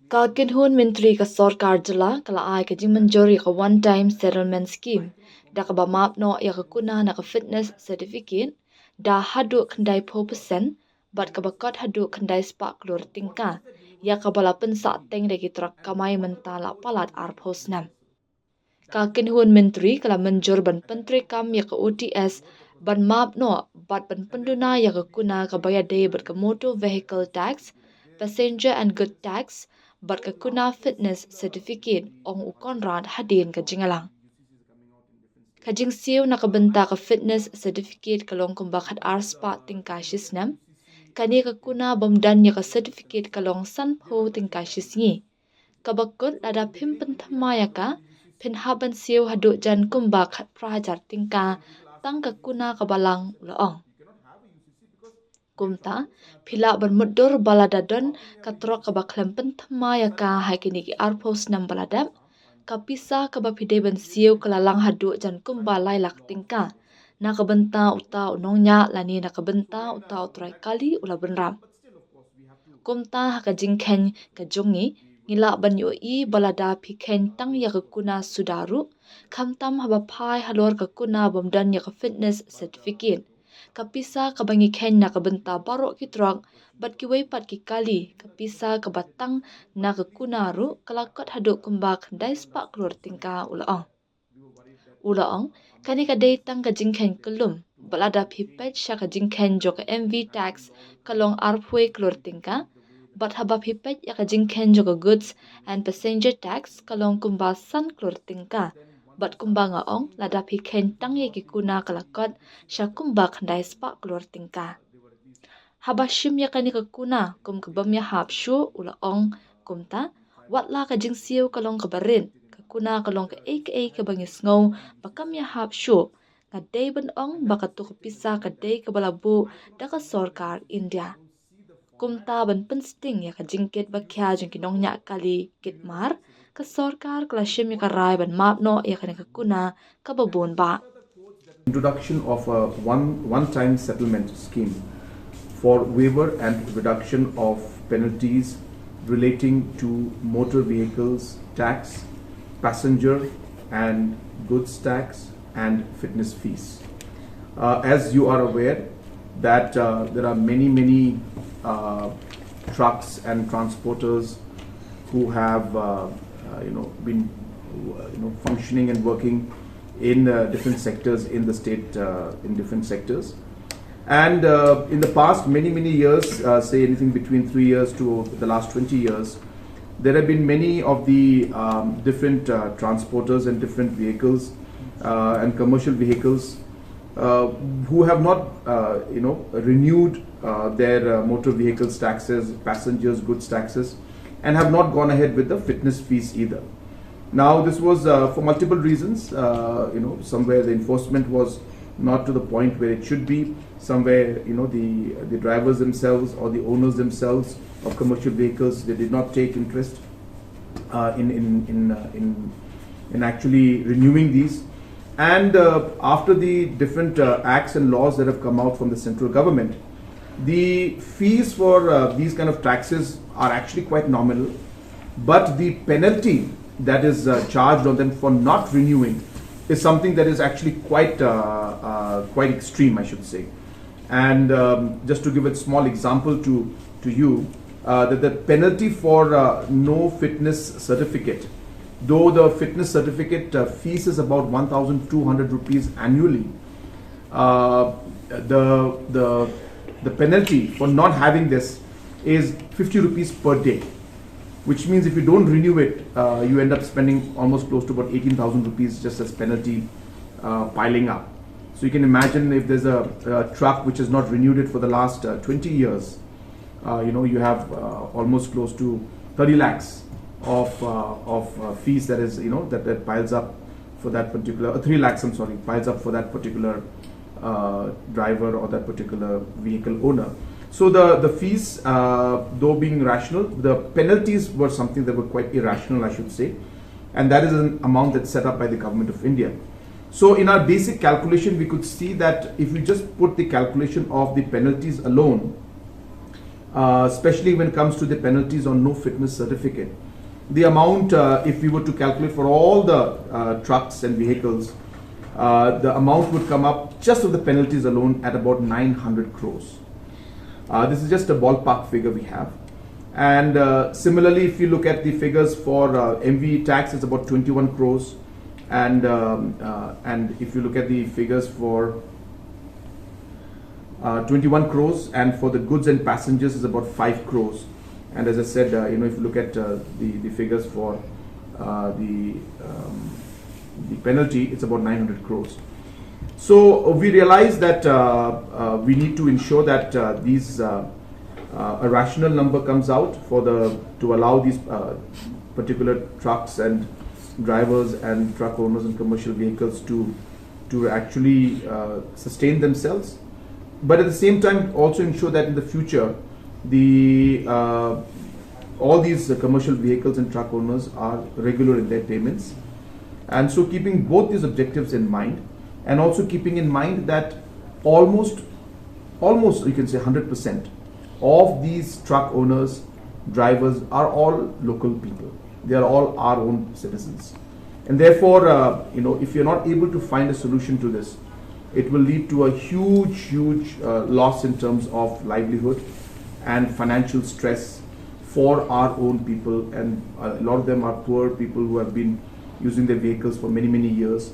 Ka kinhun mintri ka Sorkar jala kala ai ka jing manjori ka one time settlement scheme. Da ka ba map no ya ka kuna na ka fitness certificate. Da hadu kandai 4% but ka ba kot hadu kandai spark lur tingka. Ya ka bala pensa teng de ki trak kamai mentala palat arpos nam. Ka kinhun menteri kala menjor ban pentri kam ya ka OTS ban map no bat ban penduna ya ka kuna ka baya day bat ka motor vehicle tax, passenger and good tax, bat ka kuna fitness certificate ong ukon rat hadin ka jingalang. Kajing siu na ka benta ka fitness certificate kalong kumba khat arspa tingka shisnam. Kani ka kuna bomdan ya ka certificate kalong sanpo tingka shisngi. Kabakut lada pimpen thamaya ka pinhaban siu hadu jan kumba khat prajar tingka tang ka kuna kabalang loong. Kumta pila ban mudur baladadon katrok kabaklam penthamaya ka haikini ki arpos nam baladap kapisa kabapide ban siu kalalang hadu jan kumba lailak tingka na kabenta uta unongnya lani na kabenta uta utrai kali ula benram. Kumta hakajingken kajongi ngila ban i balada piken tang ya kuna sudaru kamtam habapai halor ka kuna bomdan ya fitness certificate kapisa kabangi ken na kabenta barok kitrok bat kiway pat ki kali kapisa kabatang na kuna ru kalakot haduk kumbak dai spa klur tingka ulaong kani kadai tang kajingken kelum balada pipet sya kajingken joka MV tax kalong arpwe klur tingka but habab hipet ya kajingken joka goods and passenger tax kalong kumba san klur tingka but kumba nga ong lada piken tang ye ki kuna kalakot sya kumba khandai spa klur tingka habashim ya kani ka kuna kum kabam ya hapshu ula ong kumta watla kajing siu kalong kabarin ka kuna kalong ka aka bangis ngau bakam ya hapshu kadai ban ong bakatuk pisa kadai kabalabu daka Sorkar India. Kumta ban pensting ya kajingkit bakya jeng kinong nya kali kitmar ka Sorkar klashim ya karai ban map no ya kana kuna kababon ba. Introduction of a one-time settlement scheme for waiver and reduction of penalties relating to motor vehicles tax, passenger and goods tax and fitness fees. As you are aware that there are many trucks and transporters who have been functioning and working in different sectors in the state in different sectors, and in the past many years, say anything between 3 years to the last 20 years, there have been many of the different transporters and different vehicles and commercial vehicles who have not renewed their motor vehicles taxes, passengers goods taxes, and have not gone ahead with the fitness fees either. Now this was for multiple reasons. Somewhere the enforcement was not to the point where it should be. Somewhere the drivers themselves or the owners themselves of commercial vehicles, they did not take interest in actually renewing these. And after the different acts and laws that have come out from the central government, the fees for these kind of taxes are actually quite nominal, but the penalty that is charged on them for not renewing is something that is actually quite extreme, I should say. And just to give a small example to you, that the penalty for no fitness certificate, though the fitness certificate fees is about 1,200 rupees annually, the penalty for not having this is 50 rupees per day, which means if you don't renew it, you end up spending almost close to about 18,000 rupees just as penalty piling up. So you can imagine if there's a truck which has not renewed it for the last 20 years, you have almost close to 30 lakhs of fees that is that piles up for that particular 3 lakhs piles up for that particular driver or that particular vehicle owner. So the fees, though being rational, the penalties were something that were quite irrational, I should say, and that is an amount that's set up by the government of India. So in our basic calculation, we could see that if we just put the calculation of the penalties alone, especially when it comes to the penalties on no fitness certificate. The amount, if we were to calculate for all the trucks and vehicles, the amount would come up just of the penalties alone at about 900 crores. This is just a ballpark figure we have. And similarly, if you look at the figures for MV tax, it's about 21 crores. And if you look at the figures for 21 crores, and for the goods and passengers is about 5 crores. And as I said, if you look at the figures for the penalty, it's about 900 crores. So we realize that we need to ensure that a rational number comes out to allow these particular trucks and drivers and truck owners and commercial vehicles to actually sustain themselves, but at the same time also ensure that in the future all these commercial vehicles and truck owners are regular in their payments. And so keeping both these objectives in mind, and also keeping in mind that almost you can say 100% of these truck owners, drivers are all local people. They are all our own citizens. And therefore, if you're not able to find a solution to this, it will lead to a huge loss in terms of livelihood and financial stress for our own people. And a lot of them are poor people who have been using their vehicles for many years.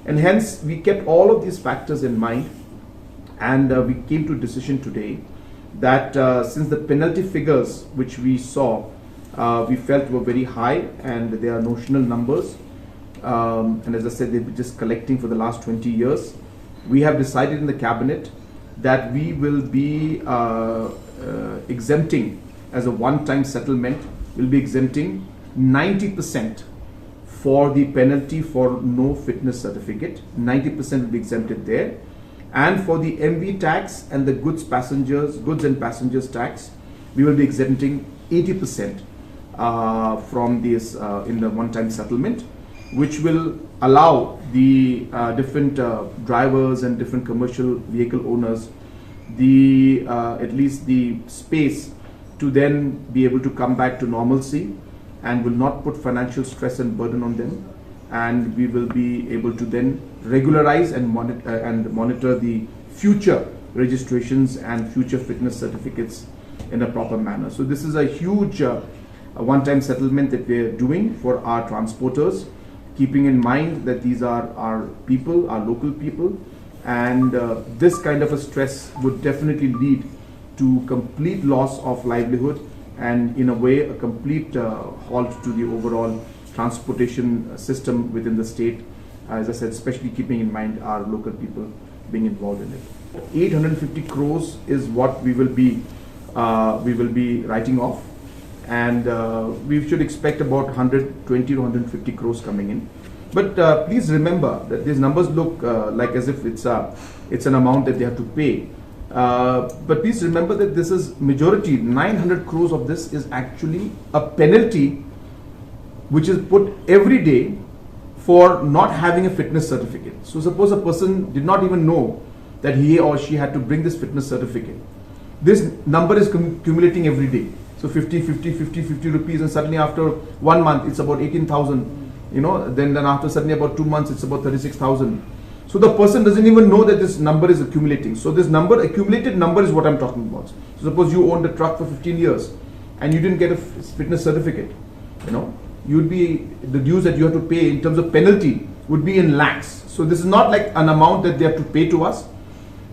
And hence, we kept all of these factors in mind, and we came to a decision today that since the penalty figures which we saw, we felt were very high and they are notional numbers, and as I said, they've been just collecting for the last 20 years. We have decided in the cabinet that we will be exempting, as a one-time settlement, we'll be exempting 90% for the penalty for no fitness certificate. 90% will be exempted there. And for the MV tax and the goods and passengers tax, we will be exempting 80% from this in the one-time settlement, which will allow the different drivers and different commercial vehicle owners at least the space to then be able to come back to normalcy, and will not put financial stress and burden on them. And we will be able to then regularize and monitor the future registrations and future fitness certificates in a proper manner. So this is a huge one-time settlement that we are doing for our transporters, keeping in mind that these are our people, our local people, and this kind of a stress would definitely lead to complete loss of livelihood, and in a way a complete halt to the overall transportation system within the state, as I said, especially keeping in mind our local people being involved in it. 850 crores is what we will be writing off, and we should expect about 120 to 150 crores coming in. But please remember that these numbers look like as if it's an amount that they have to pay. But please remember that this is majority, 900 crores of this is actually a penalty which is put every day for not having a fitness certificate. So suppose a person did not even know that he or she had to bring this fitness certificate. This number is accumulating every day. So 50 rupees, and suddenly after 1 month it's about 18,000. Then after suddenly about 2 months it's about 36,000. So the person doesn't even know that this number is accumulating. So this accumulated number is what I'm talking about. So suppose you owned a truck for 15 years and you didn't get a fitness certificate, the dues that you have to pay in terms of penalty would be in lakhs. So this is not like an amount that they have to pay to us,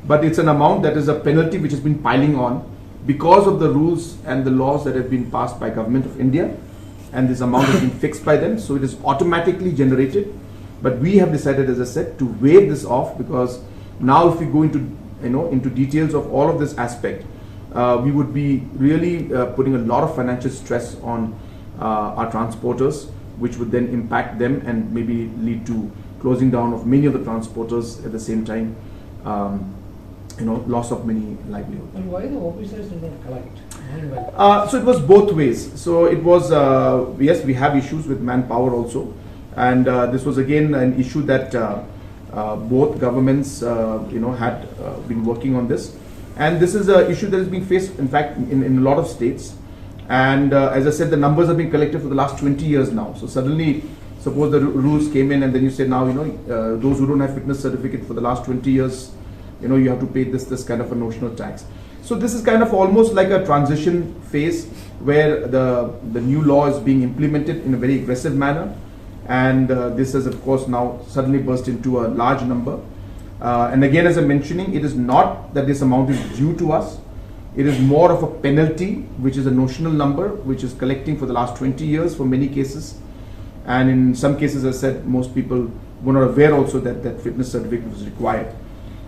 but it's an amount that is a penalty which has been piling on because of the rules and the laws that have been passed by Government of India, and this amount has been fixed by them, so it is automatically generated. But we have decided, as I said, to waive this off, because now if we go into details of all of this aspect, we would be really putting a lot of financial stress on our transporters, which would then impact them and maybe lead to closing down of many of the transporters at the same time, loss of many livelihoods. And why the officers did not collect? So it was both ways. So it was, yes, we have issues with manpower also. And this was again an issue that both governments, had been working on this. And this is an issue that is being faced, in fact, in a lot of states. And as I said, the numbers have been collected for the last 20 years now. So suddenly, suppose the rules came in and then you say now, those who don't have fitness certificate for the last 20 years, you have to pay this kind of a notional tax. So this is kind of almost like a transition phase where the new law is being implemented in a very aggressive manner. And this has, of course, now suddenly burst into a large number. And again, as I'm mentioning, it is not that this amount is due to us. It is more of a penalty, which is a notional number, which is collecting for the last 20 years for many cases. And in some cases, as I said, most people were not aware also that fitness certificate was required.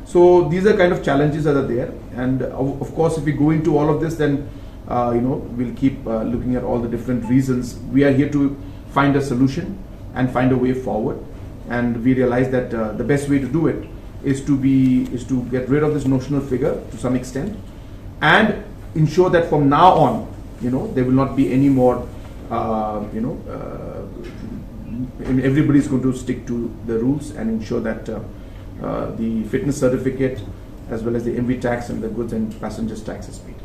So these are kind of challenges that are there. And of course, if we go into all of this, then we'll keep looking at all the different reasons. We are here to find a solution and find a way forward. And we realize that the best way to do it is to get rid of this notional figure to some extent, and ensure that from now on, there will not be any more, everybody is going to stick to the rules and ensure that the fitness certificate as well as the MV tax and the goods and passengers tax is paid.